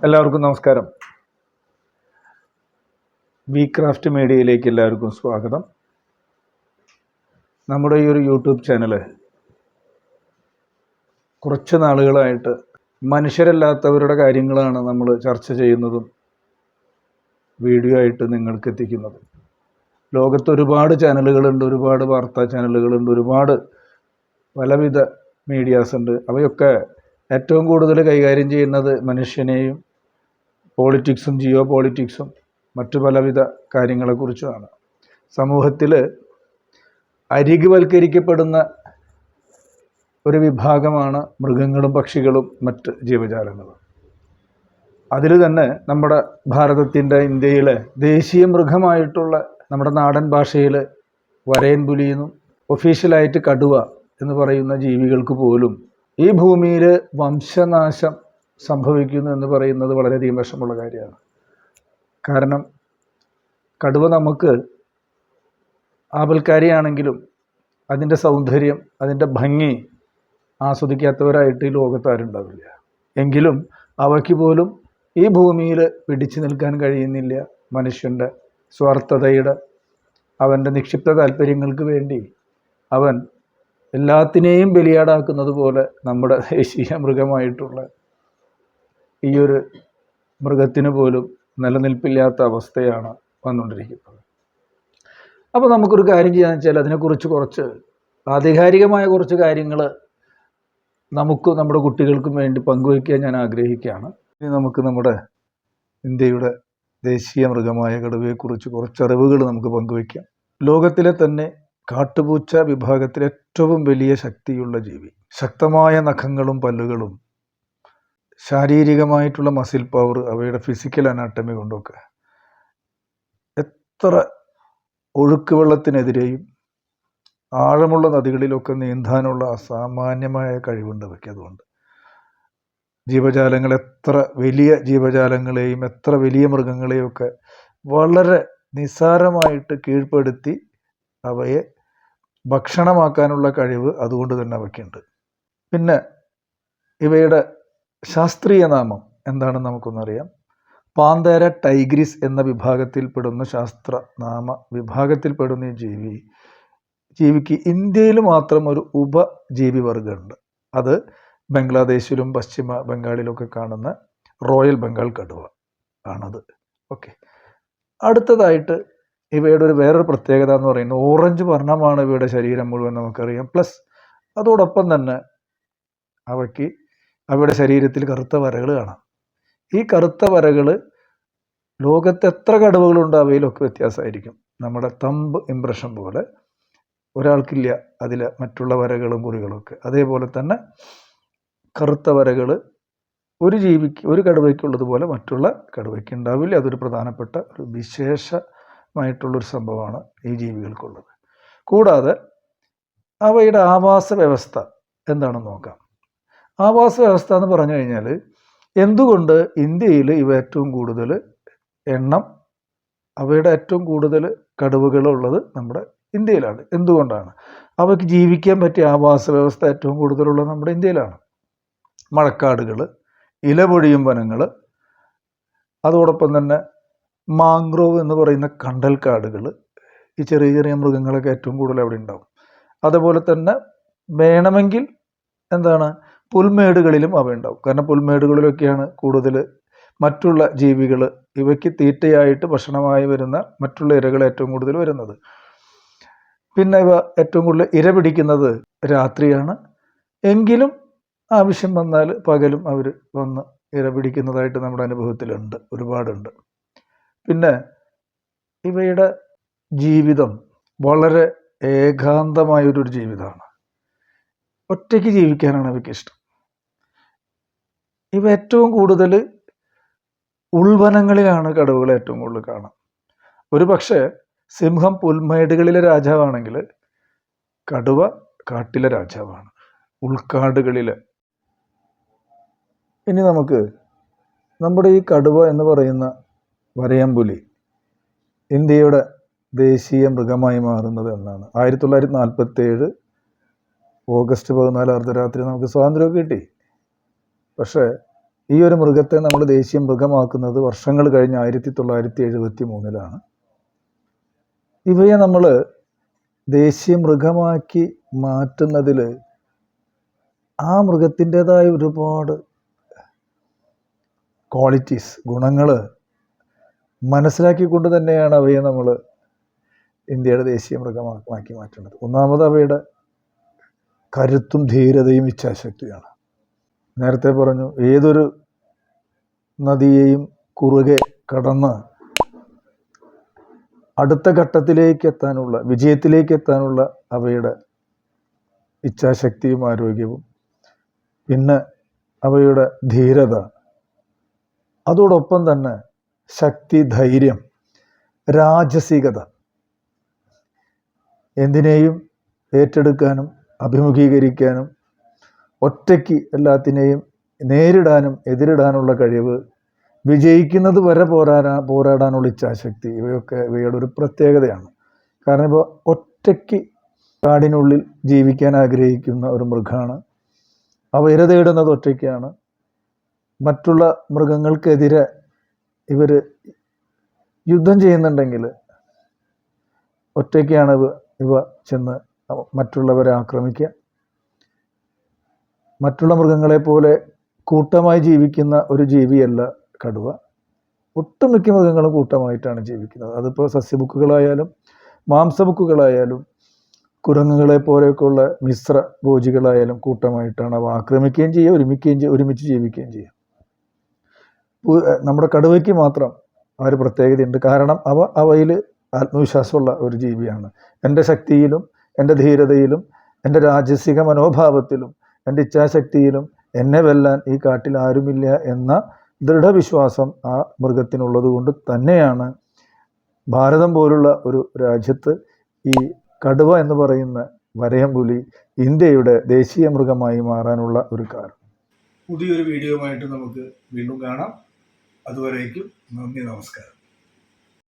എല്ലാവർക്കും നമസ്കാരം. V craft മീഡിയയിലേക്ക് എല്ലാവർക്കും സ്വാഗതം. നമ്മുടെ ഈ ഒരു യൂട്യൂബ് ചാനൽ കുറച്ച് നാളുകളായിട്ട് മനുഷ്യരല്ലാത്തവരുടെ കാര്യങ്ങളാണ് നമ്മൾ ചർച്ച ചെയ്യുന്നതും വീഡിയോ ആയിട്ട് നിങ്ങൾക്ക് എത്തിക്കുന്നത്. ലോകത്ത് ഒരുപാട് ചാനലുകളുണ്ട്, ഒരുപാട് വാർത്താ ചാനലുകളുണ്ട്, ഒരുപാട് പലവിധ മീഡിയാസ് ഉണ്ട്. അവയൊക്കെ ഏറ്റവും കൂടുതൽ കൈകാര്യം ചെയ്യുന്നത് മനുഷ്യനെയും പോളിറ്റിക്സും ജിയോ പോളിറ്റിക്സും മറ്റു പലവിധ കാര്യങ്ങളെക്കുറിച്ചുമാണ്. സമൂഹത്തിൽ അരികുവൽക്കരിക്കപ്പെടുന്ന ഒരു വിഭാഗമാണ് മൃഗങ്ങളും പക്ഷികളും മറ്റ് ജീവജാലങ്ങളും. അതിൽ തന്നെ നമ്മുടെ ഭാരതത്തിൻ്റെ ഇന്ത്യയിലെ ദേശീയ മൃഗമായിട്ടുള്ള നമ്മുടെ നാടൻ ഭാഷയിൽ വരയൻ പുലിയെന്നും ഒഫീഷ്യലായിട്ട് കടുവ എന്ന് പറയുന്ന ജീവികൾക്ക് പോലും ഈ ഭൂമിയിൽ വംശനാശം സംഭവിക്കുന്നു എന്ന് പറയുന്നത് വളരെയധികം വിഷമമുള്ള കാര്യമാണ്. കാരണം കടുവ നമുക്ക് ആപൽക്കാരിയാണെങ്കിലും അതിൻ്റെ സൗന്ദര്യം, അതിൻ്റെ ഭംഗി ആസ്വദിക്കാത്തവരായിട്ട് ഈ ലോകത്ത് ആരുണ്ടാവില്ല. എങ്കിലും അവയ്ക്ക് പോലും ഈ ഭൂമിയിൽ പിടിച്ചു നിൽക്കാൻ കഴിയുന്നില്ല. മനുഷ്യൻ്റെ സ്വാർത്ഥതയുടെ, അവൻ്റെ നിക്ഷിപ്ത താല്പര്യങ്ങൾക്ക് വേണ്ടി അവൻ എല്ലാത്തിനെയും ബലിയാടാക്കുന്നത് പോലെ നമ്മുടെ ദേശീയ മൃഗമായിട്ടുള്ള ഈ ഒരു മൃഗത്തിന് പോലും നിലനിൽപ്പില്ലാത്ത അവസ്ഥയാണ് വന്നുകൊണ്ടിരിക്കുന്നത്. അപ്പോൾ നമുക്കൊരു കാര്യം ചെയ്യാന്ന് വെച്ചാൽ അതിനെക്കുറിച്ച് കുറച്ച് ആധികാരികമായ കുറച്ച് കാര്യങ്ങൾ നമുക്കും നമ്മുടെ കുട്ടികൾക്കും വേണ്ടി പങ്കുവയ്ക്കാൻ ഞാൻ ആഗ്രഹിക്കുകയാണ്. ഇനി നമുക്ക് നമ്മുടെ ഇന്ത്യയുടെ ദേശീയ മൃഗമായ കടുവയെക്കുറിച്ച് കുറച്ച് അറിവുകൾ നമുക്ക് പങ്കുവയ്ക്കാം. ലോകത്തിലെ തന്നെ കാട്ടുപൂച്ച വിഭാഗത്തിലെ ഏറ്റവും വലിയ ശക്തിയുള്ള ജീവി, ശക്തമായ നഖങ്ങളും പല്ലുകളും ശാരീരികമായിട്ടുള്ള മസിൽ പവർ, അവയുടെ ഫിസിക്കൽ അനാട്ടമി കൊണ്ടൊക്കെ എത്ര ഒഴുക്ക് വെള്ളത്തിനെതിരെയും ആഴമുള്ള നദികളിലൊക്കെ നീന്താനുള്ള അസാമാന്യമായ കഴിവുണ്ട് അവയ്ക്ക്. അതുകൊണ്ട് ജീവജാലങ്ങൾ, എത്ര വലിയ ജീവജാലങ്ങളെയും എത്ര വലിയ മൃഗങ്ങളെയും ഒക്കെ വളരെ നിസ്സാരമായിട്ട് കീഴ്പ്പെടുത്തി അവയെ ഭക്ഷണമാക്കാനുള്ള കഴിവ് അതുകൊണ്ട് തന്നെ അവയ്ക്കുണ്ട്. പിന്നെ ഇവയുടെ ശാസ്ത്രീയ നാമം എന്താണെന്ന് നമുക്കൊന്നറിയാം. പാന്തേര ടൈഗ്രിസ് എന്ന വിഭാഗത്തിൽപ്പെടുന്ന ശാസ്ത്രനാമ വിഭാഗത്തിൽപ്പെടുന്ന ഈ ജീവിക്ക് ഇന്ത്യയിൽ മാത്രം ഒരു ഉപജീവി വർഗ്ഗമുണ്ട്. അത് ബംഗ്ലാദേശിലും പശ്ചിമ ബംഗാളിലൊക്കെ കാണുന്ന റോയൽ ബംഗാൾ കടുവ ആണത്. ഓക്കെ, അടുത്തതായിട്ട് ഇവയുടെ വേറൊരു പ്രത്യേകത എന്ന് പറയുന്നത് ഓറഞ്ച് വർണ്ണമാണ് ഇവയുടെ ശരീരം മുഴുവൻ നമുക്കറിയാം. പ്ലസ് അതോടൊപ്പം തന്നെ അവയുടെ ശരീരത്തിൽ കറുത്ത വരകൾ കാണാം. ഈ കറുത്ത വരകൾ ലോകത്ത് എത്ര കടുവകളുണ്ട് അവയിലൊക്കെ വ്യത്യാസമായിരിക്കും. നമ്മുടെ തമ്പ് ഇംപ്രഷൻ പോലെ ഒരാൾക്കില്ല അതിലെ മറ്റുള്ള വരകളും കുറികളൊക്കെ. അതേപോലെ തന്നെ കറുത്ത വരകൾ ഒരു കടുവയ്ക്കുള്ളതുപോലെ മറ്റുള്ള കടുവയ്ക്ക് ഉണ്ടാവില്ല. അതൊരു പ്രധാനപ്പെട്ട ഒരു വിശേഷമായിട്ടുള്ളൊരു സംഭവമാണ് ഈ ജീവികൾക്കുള്ളത്. കൂടാതെ അവയുടെ ആവാസ വ്യവസ്ഥ എന്താണെന്ന് നോക്കാം. ആവാസ വ്യവസ്ഥ എന്ന് പറഞ്ഞു കഴിഞ്ഞാൽ എന്തുകൊണ്ട് ഇന്ത്യയിൽ ഇവ ഏറ്റവും കൂടുതൽ എണ്ണം, അവയുടെ ഏറ്റവും കൂടുതൽ കടുവകളുള്ളത് നമ്മുടെ ഇന്ത്യയിലാണ്. എന്തുകൊണ്ടാണ്? അവയ്ക്ക് ജീവിക്കാൻ പറ്റിയ ആവാസ വ്യവസ്ഥ ഏറ്റവും കൂടുതലുള്ളത് നമ്മുടെ ഇന്ത്യയിലാണ്. മഴക്കാടുകൾ, ഇലപൊഴിയും വനങ്ങൾ, അതോടൊപ്പം തന്നെ മാംഗ്രോവ് എന്ന് പറയുന്ന കണ്ടൽക്കാടുകൾ, ഈ ചെറിയ ചെറിയ മൃഗങ്ങളൊക്കെ ഏറ്റവും കൂടുതൽ അവിടെ ഉണ്ടാവും. അതുപോലെ തന്നെ വേണമെങ്കിൽ പുൽമേടുകളിലും അവ ഉണ്ടാവും. കാരണം പുൽമേടുകളിലൊക്കെയാണ് കൂടുതൽ മറ്റുള്ള ജീവികൾ, ഇവയ്ക്ക് തീറ്റയായിട്ട് ഭക്ഷണമായി വരുന്ന മറ്റുള്ള ഇരകൾ ഏറ്റവും കൂടുതൽ വരുന്നത്. പിന്നെ ഇവ ഏറ്റവും കൂടുതൽ ഇര പിടിക്കുന്നത് രാത്രിയാണ്. എങ്കിലും ആവശ്യം വന്നാൽ പകലും അവർ വന്ന് ഇര പിടിക്കുന്നതായിട്ട് നമ്മുടെ അനുഭവത്തിലുണ്ട്, ഒരുപാടുണ്ട്. പിന്നെ ഇവയുടെ ജീവിതം വളരെ ഏകാന്തമായൊരു ജീവിതമാണ്. ഒറ്റയ്ക്ക് ജീവിക്കാനാണ് അവയ്ക്ക് ഇഷ്ടം. ഇവ ഏറ്റവും കൂടുതൽ ഉൾവനങ്ങളിലാണ് കടുവകൾ ഏറ്റവും കൂടുതൽ കാണാം. ഒരു പക്ഷേ സിംഹം പുൽമേടുകളിലെ രാജാവാണെങ്കിൽ കടുവ കാട്ടിലെ രാജാവാണ്, ഉൾക്കാടുകളിലെ. ഇനി നമുക്ക് നമ്മുടെ ഈ കടുവ എന്ന് പറയുന്ന വരയൻപുലി ഇന്ത്യയുടെ ദേശീയ മൃഗമായി മാറുന്നത് എന്നാണ്. 1947 ഓഗസ്റ്റ് 14 അർദ്ധരാത്രി നമുക്ക് സ്വാതന്ത്ര്യമൊക്കെ കിട്ടി. പക്ഷേ ഈ ഒരു മൃഗത്തെ നമ്മൾ ദേശീയ മൃഗമാക്കുന്നത് വർഷങ്ങൾ കഴിഞ്ഞ് 1973 ഇവയെ നമ്മൾ ദേശീയ മൃഗമാക്കി മാറ്റുന്നതിൽ ആ മൃഗത്തിൻ്റെതായ ഒരുപാട് ക്വാളിറ്റീസ്, ഗുണങ്ങൾ മനസ്സിലാക്കിക്കൊണ്ട് തന്നെയാണ് അവയെ നമ്മൾ ഇന്ത്യയുടെ ദേശീയ മൃഗമാക്കി മാറ്റുന്നത്. ഒന്നാമത് അവയുടെ കരുത്തും ധീരതയും ഇച്ഛാശക്തിയാണ്. നേരത്തെ പറഞ്ഞു, ഏതൊരു നദിയെയും കുറുകെ കടന്ന് അടുത്ത ഘട്ടത്തിലേക്ക് എത്താനുള്ള, വിജയത്തിലേക്ക് എത്താനുള്ള അവയുടെ ഇച്ഛാശക്തിയും ആരോഗ്യവും, പിന്നെ അവയുടെ ധീരത, അതോടൊപ്പം തന്നെ ശക്തി, ധൈര്യം, രാജസികത, എന്തിനേയും ഏറ്റെടുക്കാനും അഭിമുഖീകരിക്കാനും ഒറ്റയ്ക്ക് എല്ലാത്തിനെയും നേരിടാനും എതിരിടാനുള്ള കഴിവ്, വിജയിക്കുന്നത് വരെ പോരാടാനുള്ള ഇച്ഛാശക്തി, ഇവയൊക്കെ ഇവയുടെ ഒരു പ്രത്യേകതയാണ്. കാരണം ഇപ്പോൾ ഒറ്റയ്ക്ക് കാടിനുള്ളിൽ ജീവിക്കാൻ ആഗ്രഹിക്കുന്ന ഒരു മൃഗമാണ്. അവ ഇര തേടുന്നത് ഒറ്റയ്ക്കാണ്. മറ്റുള്ള മൃഗങ്ങൾക്കെതിരെ ഇവർ യുദ്ധം ചെയ്യുന്നുണ്ടെങ്കിൽ ഒറ്റയ്ക്കാണ് ഇവ ചെന്ന് മറ്റുള്ളവരെ ആക്രമിക്കുക. മറ്റുള്ള മൃഗങ്ങളെപ്പോലെ കൂട്ടമായി ജീവിക്കുന്ന ഒരു ജീവിയല്ല കടുവ. ഒട്ടുമിക്ക മൃഗങ്ങളും കൂട്ടമായിട്ടാണ് ജീവിക്കുന്നത്. അതിപ്പോൾ സസ്യബുക്കുകളായാലും മാംസബുക്കുകളായാലും കുരങ്ങുകളെ പോലെയൊക്കെയുള്ള മിശ്ര ഭോജികളായാലും കൂട്ടമായിട്ടാണ് അവ ആക്രമിക്കുകയും ചെയ്യുക, ഒരുമിച്ച് ജീവിക്കുകയും ചെയ്യുക. നമ്മുടെ കടുവയ്ക്ക് മാത്രം ആ ഒരു പ്രത്യേകതയുണ്ട്. കാരണം അവയിൽ ആത്മവിശ്വാസമുള്ള ഒരു ജീവിയാണ്. എൻ്റെ ശക്തിയിലും എൻ്റെ ധീരതയിലും എൻ്റെ രാജസിക മനോഭാവത്തിലും എൻ്റെ ഇച്ഛാശക്തിയിലും എന്നെ വെല്ലാൻ ഈ കാട്ടിൽ ആരുമില്ല എന്ന ദൃഢവിശ്വാസം ആ മൃഗത്തിനുള്ളത് കൊണ്ട് തന്നെയാണ് ഭാരതം പോലുള്ള ഒരു രാജ്യത്ത് ഈ കടുവ എന്ന് പറയുന്ന വരയൻപുലി ഇന്ത്യയുടെ ദേശീയ മൃഗമായി മാറാനുള്ള ഒരു കാരണം. പുതിയൊരു വീഡിയോയുമായിട്ട് നമുക്ക് വീണ്ടും കാണാം. അതുവരേക്കും നന്ദി, നമസ്കാരം.